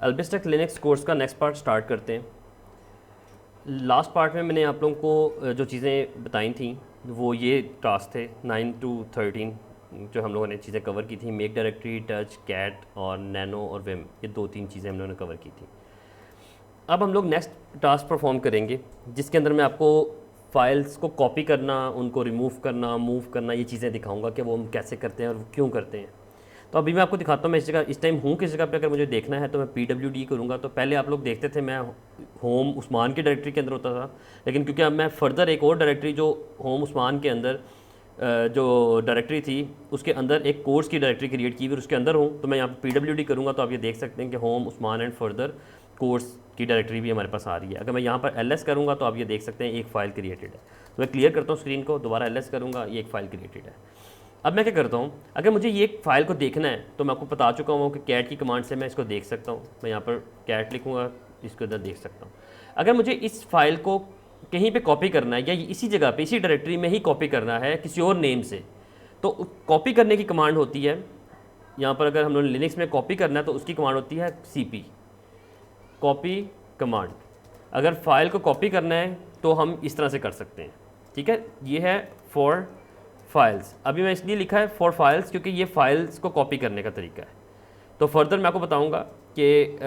अल्बिस्टेक Linux course का next part start करते हैं। लास्ट पार्ट में मैंने आप लोगों को जो चीज़ें बताई थी वो ये टास्क थे 9 to 13 जो हम लोगों ने चीज़ें कवर की थी, मेक डायरेक्टरी, टच, कैट और नैनो और विम, ये 2-3 चीज़ें हम लोगों ने कवर की थी। अब हम लोग नेक्स्ट टास्क परफॉर्म करेंगे जिसके अंदर मैं आपको फाइल्स को कॉपी करना, उनको रिमूव करना, मूव करना, ये चीज़ें दिखाऊंगा कि वो हम कैसे करते हैं और वो क्यों करते हैं। तो अभी मैं आपको दिखाता हूँ मैं इस जगह इस टाइम हूँ किस जगह पे। अगर मुझे देखना है तो मैं PWD करूँगा। तो पहले आप लोग देखते थे मैं होम उस्मान की डायरेक्टरी के अंदर होता था, लेकिन क्योंकि अब मैं फर्दर एक और डायरेक्टरी जो होम उस्मान के अंदर जो डायरेक्टरी थी उसके अंदर एक कोर्स की डायरेक्टरी क्रिएट की हुई उसके अंदर हूँ, तो मैं यहाँ पर PWD करूँगा तो आप ये देख सकते हैं कि home Usman and further course की डायरेक्टरी भी हमारे पास आ रही है। अगर मैं यहाँ पर LS करूँगा तो आप ये देख सकते हैं एक फ़ाइल क्रिएटेड है। तो मैं क्लियर करता हूँ स्क्रीन को, दोबारा LS करूँगा, ये एक फ़ाइल क्रिएटेड है। अब मैं क्या करता हूँ, अगर मुझे ये फ़ाइल को देखना है तो मैं आपको बता चुका हूँ कि कैट की कमांड से मैं इसको देख सकता हूँ। मैं यहाँ पर कैट लिखूँगा, इसके अंदर देख सकता हूँ। अगर मुझे इस फाइल को कहीं पे कॉपी करना है या इसी जगह पे इसी डायरेक्टरी में ही कॉपी करना है किसी और नेम से, तो कॉपी करने की कमांड होती है यहाँ पर। अगर हम लोग लिनक्स में कॉपी करना है तो उसकी कमांड होती है CP कॉपी कमांड। अगर फाइल को कॉपी करना है तो हम इस तरह से कर सकते हैं, ठीक है। ये है फॉर फाइल्स, अभी मैं इसलिए लिखा है फॉर फाइल्स क्योंकि ये फाइल्स को कॉपी करने का तरीका है। तो फर्दर मैं आपको बताऊंगा कि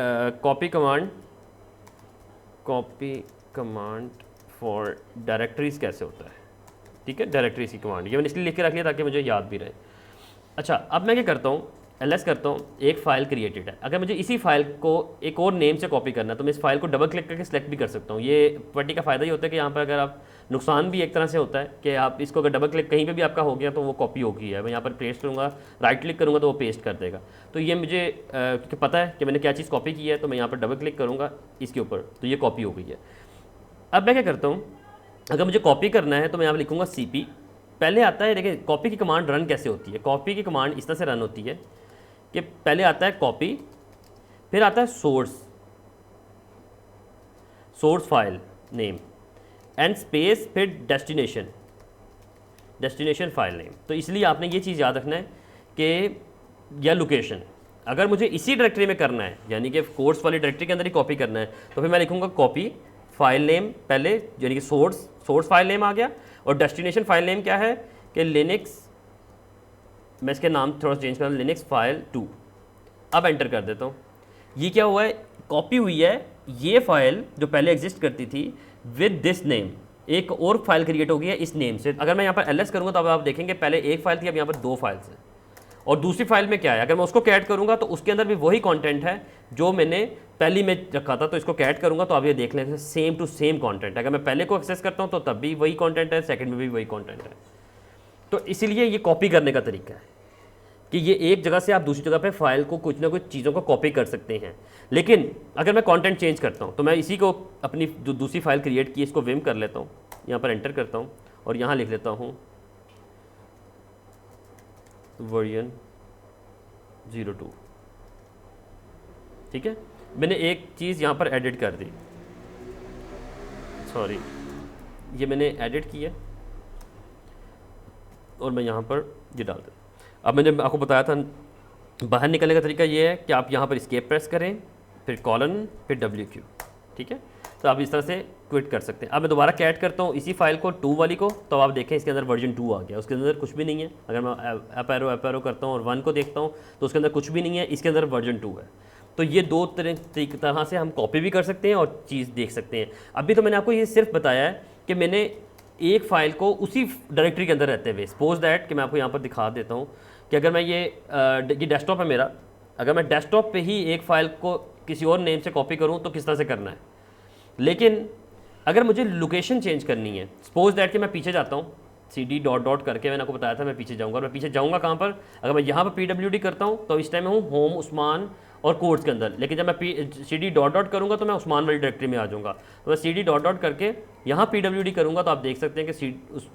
कॉपी कमांड फॉर डायरेक्टरीज कैसे होता है, ठीक है। डायरेक्टरीज की कमांड ये मैंने इसलिए लिख के रख लिया ताकि मुझे याद भी रहे। अच्छा, अब मैं क्या करता हूँ, LS करता हूँ, एक फ़ाइल क्रिएटेड है। अगर मुझे इसी फाइल को एक और नेम से कॉपी करना है तो मैं इस फाइल को डबल क्लिक करके सिलेक्ट भी कर सकता हूँ। ये प्रॉपर्टी का फ़ायदा ये होता है कि यहाँ पर अगर आप नुकसान भी एक तरह से होता है कि आप इसको अगर डबल क्लिक कहीं पे भी आपका हो गया तो वो कॉपी हो गई है। मैं यहाँ पर पेस्ट करूँगा, राइट क्लिक करूँगा तो वो पेस्ट कर देगा। तो ये मुझे क्योंकि पता है कि मैंने क्या चीज़ कॉपी की है, तो मैं यहाँ पर डबल क्लिक करूँगा इसके ऊपर, तो ये कॉपी हो गई है। अब मैं क्या करता हूँ, अगर मुझे कॉपी करना है तो मैं यहाँ पर लिखूँगा CP। पहले आता है, देखिए कॉपी की कमांड रन कैसे होती है। कॉपी की कमांड इस तरह से रन होती है कि पहले आता है कॉपी, फिर आता है source file name and space, फिर डेस्टिनेशन फाइल नेम। तो इसलिए आपने ये चीज़ याद रखना है कि या लोकेशन, अगर मुझे इसी डायरेक्टरी में करना है यानी कि कोर्स वाली डायरेक्टरी के अंदर ही कॉपी करना है तो फिर मैं लिखूँगा कॉपी फाइल नेम पहले, यानी कि सोर्स फाइल नेम आ गया, और डेस्टिनेशन फाइल नेम क्या है कि लिनक्स, मैं इसके नाम थोड़ा चेंज कर लिनक्स फाइल 2। अब एंटर कर देता हूँ। ये क्या हुआ है, कॉपी हुई है ये फाइल जो पहले एग्जिस्ट करती थी विद दिस नेम, एक और फाइल क्रिएट हो गई है इस नेम से। अगर मैं यहाँ पर LS करूँगा तो अब आप देखेंगे पहले एक फाइल थी, अब यहाँ पर 2 फाइल्स हैं। और दूसरी फाइल में क्या है, अगर मैं उसको कैट करूँगा तो उसके अंदर भी वही कंटेंट है जो मैंने पहली में रखा था। तो इसको कैट करूँगा तो आप ये देख लें सेम टू सेम कंटेंट है। अगर मैं पहले को एक्सेस करता हूँ तो तब भी वही कंटेंट है, सेकंड में भी वही कंटेंट है। तो इसीलिए ये कॉपी करने का तरीका है कि ये एक जगह से आप दूसरी जगह पे फाइल को कुछ ना कुछ चीज़ों को कॉपी कर सकते हैं। लेकिन अगर मैं कंटेंट चेंज करता हूँ तो मैं इसी को अपनी जो दूसरी फाइल क्रिएट की इसको विम कर लेता हूँ, यहाँ पर एंटर करता हूँ और यहाँ लिख लेता हूँ वर्जन 02, ठीक है। मैंने एक चीज़ यहाँ पर एडिट कर दी, सॉरी, ये मैंने एडिट की है और मैं यहाँ पर ये डाल दूँ। अब मैंने आपको बताया था बाहर निकलने का तरीका ये है कि आप यहाँ पर एस्केप प्रेस करें, फिर कॉलन, फिर WQ, ठीक है। तो आप इस तरह से क्विट कर सकते हैं। अब मैं दोबारा कैट करता हूँ इसी फाइल को 2 वाली को, तो आप देखें इसके अंदर वर्जन 2 आ गया, उसके अंदर कुछ भी नहीं है। अगर मैं अप एरो करता हूँ और 1 को देखता हूँ तो उसके अंदर कुछ भी नहीं है, इसके अंदर वर्जन 2 है। तो ये 2 तरह से हम कॉपी भी कर सकते हैं और चीज़ देख सकते हैं। अभी तो मैंने आपको ये सिर्फ बताया है कि मैंने एक फ़ाइल को उसी डायरेक्टरी के अंदर रहते हुए, सपोज दैट कि मैं आपको यहाँ पर दिखा देता हूँ कि अगर मैं ये डेस्कटॉप है मेरा, अगर मैं डेस्कटॉप पे ही एक फ़ाइल को किसी और नेम से कॉपी करूँ तो किस तरह से करना है। लेकिन अगर मुझे लोकेशन चेंज करनी है, सपोज दैट कि मैं पीछे जाता हूँ, CD डॉट करके मैंने आपको बताया था मैं पीछे जाऊँगा। मैं पीछे जाऊँगा कहाँ पर, अगर मैं यहाँ पर PWD करता हूँ तो इस टाइम मैं हूँ होम उस्मान और कोर्स के अंदर। लेकिन जब मैं CD डॉट करूँगा तो मैं उस्मान वाली डायरेक्टरी में आ जाऊँगा। तो मैं CD डॉट करके यहाँ PWD करूँगा तो आप देख सकते हैं कि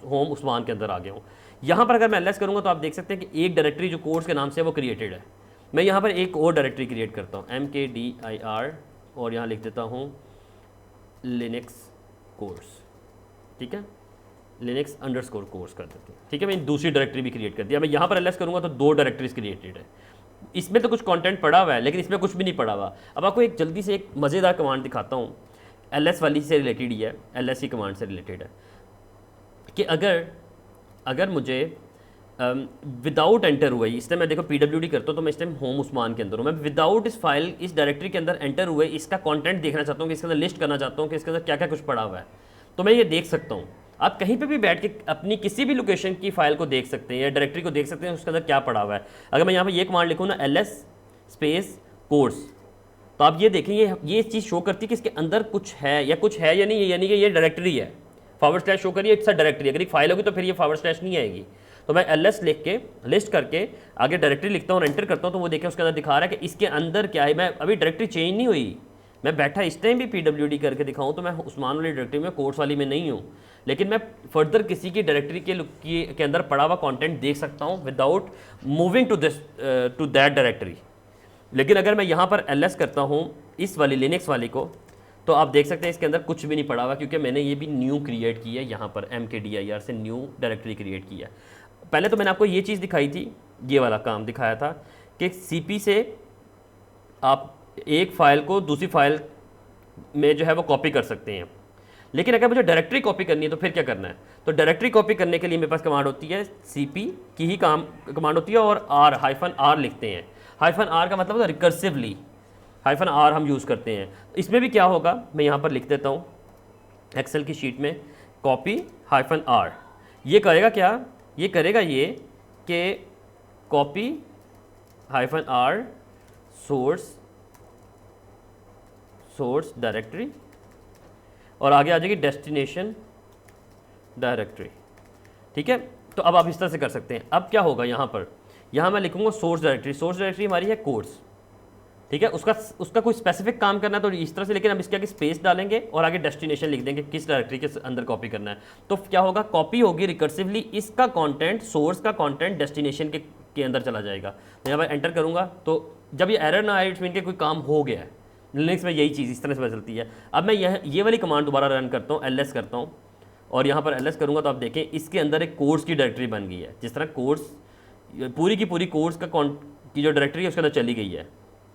होम उस्मान के अंदर आ गया हूँ। यहाँ पर अगर मैं LS करूँगा तो आप देख सकते हैं कि एक डायरेक्टरी जो कोर्स के नाम से वो क्रिएटेड है। मैं यहाँ पर एक और डायरेक्टरी क्रिएट करता हूँ MKDIR और यहाँ लिख देता हूँ लिनक्स कोर्स, ठीक है, लिनक्स अंडरस्कोर कोर्स कर देते हैं, ठीक है। मैं दूसरी डायरेक्टरी भी क्रिएट कर दिया। मैं यहाँ पर LS करूँगा तो 2 डायरेक्टरीज क्रिएटेड है। इसमें तो कुछ कंटेंट पड़ा हुआ है लेकिन इसमें कुछ भी नहीं पड़ा हुआ। अब आपको एक जल्दी से एक मज़ेदार कमांड दिखाता हूँ, ls वाली से रिलेटेड ही है, ls की कमांड से रिलेटेड है कि अगर मुझे विदाउट एंटर हुए, इस टाइम मैं देखो PWD करता हूँ तो मैं इस टाइम होम उस्मान के अंदर हूँ, मैं विदाउट इस फाइल इस डायरेक्टरी के अंदर एंटर हुए इसका कंटेंट देखना चाहता हूँ कि इसके अंदर लिस्ट करना चाहता हूँ कि इसके अंदर क्या क्या कुछ पड़ा हुआ है, तो मैं ये देख सकता हूँ। आप कहीं पे भी बैठ के अपनी किसी भी लोकेशन की फाइल को देख सकते हैं या डायरेक्टरी को देख सकते हैं उसके अंदर क्या पड़ा हुआ है। अगर मैं यहाँ पे ये कमांड लिखूँ ना ls स्पेस कोर्स, तो आप ये देखें ये चीज़ शो करती है कि इसके अंदर कुछ है या नहीं, यानी कि ये डायरेक्टरी है। फॉरवर्ड / शो करिए इट्स अ डायरेक्टरी, अगर एक फाइल होगी तो फिर ये फॉरवर्ड / नहीं आएगी। तो मैं ls लिख के लिस्ट करके आगे डायरेक्टरी लिखता हूँ और एंटर करता हूँ, तो वो देखिए उसके अंदर दिखा रहा है कि इसके अंदर क्या है। मैं अभी डायरेक्टरी चेंज नहीं हुई, मैं बैठा इस टाइम भी PWD करके दिखाऊँ तो मैं उस्मान वाली डायरेक्टरी में कोर्स वाली में नहीं हूँ, लेकिन मैं फर्दर किसी की डायरेक्टरी के अंदर पड़ा हुआ कंटेंट देख सकता हूँ without moving to that directory. लेकिन अगर मैं यहाँ पर ls करता हूँ इस वाली लिनक्स वाली को, तो आप देख सकते हैं इसके अंदर कुछ भी नहीं पड़ा हुआ, क्योंकि मैंने ये भी न्यू क्रिएट की है, यहाँ पर mkdir से न्यू डायरेक्टरी क्रिएट की है। पहले तो मैंने आपको ये चीज़ दिखाई थी, ये वाला काम दिखाया था कि CP से आप एक फ़ाइल को दूसरी फाइल में जो है वो कॉपी कर सकते हैं। लेकिन अगर मुझे डायरेक्टरी कॉपी करनी है तो फिर क्या करना है, तो डायरेक्टरी कॉपी करने के लिए मेरे पास कमांड होती है CP की ही कमांड होती है और R लिखते हैं। -R का मतलब होता है रिकर्सिवली, -R हम यूज़ करते हैं। इसमें भी क्या होगा, मैं यहाँ पर लिख देता हूँ एक्सेल की शीट में कॉपी -R। ये करेगा क्या, ये करेगा ये कि कॉपी -R सोर्स डायरेक्टरी और आगे आ जाएगी डेस्टिनेशन डायरेक्टरी। ठीक है, तो अब आप इस तरह से कर सकते हैं। अब क्या होगा, यहाँ मैं लिखूंगा सोर्स डायरेक्टरी हमारी है कोर्स। ठीक है, उसका कोई स्पेसिफिक काम करना है तो इस तरह से, लेकिन अब इसके आगे स्पेस डालेंगे और आगे डेस्टिनेशन लिख देंगे किस डायरेक्टरी के अंदर कॉपी करना है। तो क्या होगा, कॉपी होगी रिकर्सिवली, इसका कंटेंट सोर्स का कंटेंट डेस्टिनेशन के अंदर चला जाएगा। तो यहाँ पर एंटर करूँगा तो जब ये एरर ना आए इट्स मीन के कोई काम हो गया है। लिनक्स में यही चीज़ इस तरह से बदलती है। अब मैं ये वाली कमांड दोबारा रन करता हूँ, ls करता हूँ और यहाँ पर ls करूँगा तो आप देखें इसके अंदर एक कोर्स की डायरेक्टरी बन गई है। जिस तरह कोर्स पूरी की पूरी कोर्स की जो डायरेक्टरी है उसके अंदर चली गई है।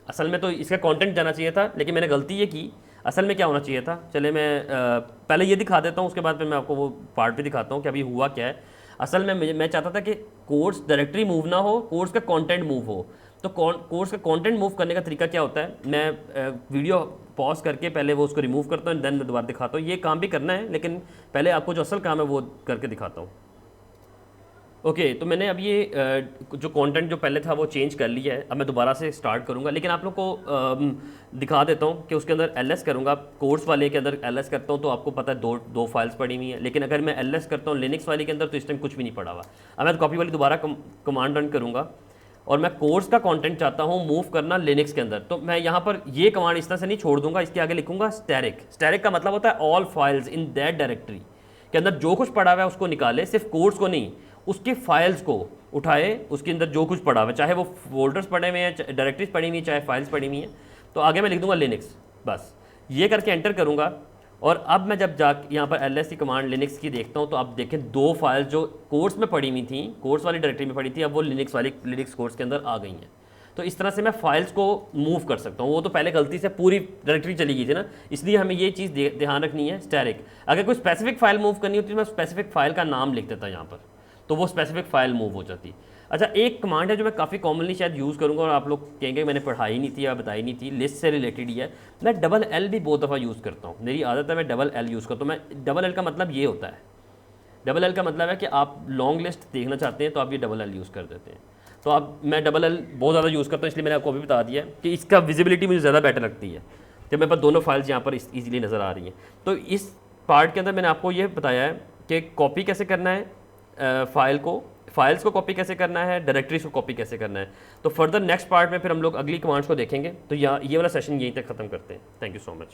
असल में तो इसका कंटेंट जाना चाहिए था, लेकिन मैंने गलती ये की। असल में क्या होना चाहिए था, चले मैं पहले ये दिखा देता हूँ, उसके बाद फिर मैं आपको वो पार्ट भी दिखाता हूँ कि अभी हुआ क्या है। असल में मैं चाहता था कि कोर्स डायरेक्टरी मूव ना हो, कोर्स का कंटेंट मूव हो। तो कोर्स का कंटेंट मूव करने का तरीका क्या होता है, मैं वीडियो पॉज करके पहले वो उसको रिमूव करता हूँ, देन मैं दोबारा दिखाता हूँ। ये काम भी करना है, लेकिन पहले आपको जो असल काम है वो करके दिखाता हूँ। ओके, तो मैंने अब ये जो कंटेंट जो पहले था वो चेंज कर लिया है। अब मैं दोबारा से स्टार्ट करूँगा, लेकिन आप लोग को दिखा देता हूँ कि उसके अंदर ls करूँगा। कोर्स वाले के अंदर ls करता हूँ तो आपको पता है दो फाइल्स पड़ी हुई हैं, लेकिन अगर मैं ls करता हूँ लिनक्स वाले के अंदर तो इस टाइम कुछ भी नहीं पड़ा हुआ। अब मैं कॉपी वाली दोबारा कमांड रन करूँगा और मैं कोर्स का कंटेंट चाहता हूँ मूव करना लिनक्स के अंदर। तो मैं यहाँ पर ये कमांड इस तरह से नहीं छोड़ दूंगा, इसके आगे लिखूंगा स्टैरिक का मतलब होता है all files in that directory के अंदर जो कुछ पड़ा हुआ है उसको निकाले, सिर्फ कोर्स को नहीं, उसके फाइल्स को उठाए, उसके अंदर जो कुछ पड़ा हुआ है, चाहे वो फोल्डर्स पड़े हुए हैं, डायरेक्टरीज पड़ी हुई हैं, चाहे फाइल्स पड़ी हुई हैं। तो आगे मैं लिख दूंगा लिनक्स, बस ये करके एंटर करूँगा। और अब मैं जब यहाँ पर ls की कमांड लिनक्स की देखता हूँ तो आप देखें दो फाइल्स जो कोर्स में पड़ी हुई थी, कोर्स वाली डायरेक्टरी में पड़ी थी, अब वो लिनक्स कोर्स के अंदर आ गई हैं। तो इस तरह से मैं फाइल्स को मूव कर सकता हूँ। वो तो पहले गलती से पूरी डायरेक्टरी चली गई थी ना, इसलिए हमें ये चीज़ ध्यान रखनी है स्टैरिक। अगर कोई स्पेसिफिक फाइल मूव करनी होती है तो मैं स्पेसिफिक फाइल का नाम लिख देता यहाँ पर, तो वो स्पेसिफिक फाइल मूव हो जाती। अच्छा, एक कमांड है जो मैं काफ़ी कॉमनली शायद यूज़ करूँगा और आप लोग कहेंगे मैंने पढ़ाई नहीं थी या बताई नहीं थी, लिस्ट से रिलेटेड ही है। मैं $L भी बहुत दफ़ा यूज़ करता हूँ, मेरी आदत है मैं $L यूज़ करता हूँ। मैं $L का मतलब ये होता है, $L का मतलब है कि आप लॉन्ग लिस्ट देखना चाहते हैं तो आप ये $L यूज़ कर देते हैं। तो अब मैं $L बहुत ज़्यादा यूज़ करता हूँ, इसलिए मैंने आपको अभी बता दिया कि इसका विजिबिलिटी मुझे ज़्यादा बेटर लगती है जब मेरे पास दोनों फाइल्स यहाँ पर ईजिली नज़र आ रही हैं। तो इस पार्ट के अंदर मैंने आपको ये बताया है कि कॉपी कैसे करना है फाइल्स को कॉपी कैसे करना है, डायरेक्टरीज को कॉपी कैसे करना है। तो फर्दर नेक्स्ट पार्ट में फिर हम लोग अगली कमांड्स को देखेंगे। तो ये वाला सेशन यहीं तक ख़त्म करते हैं। Thank you so much.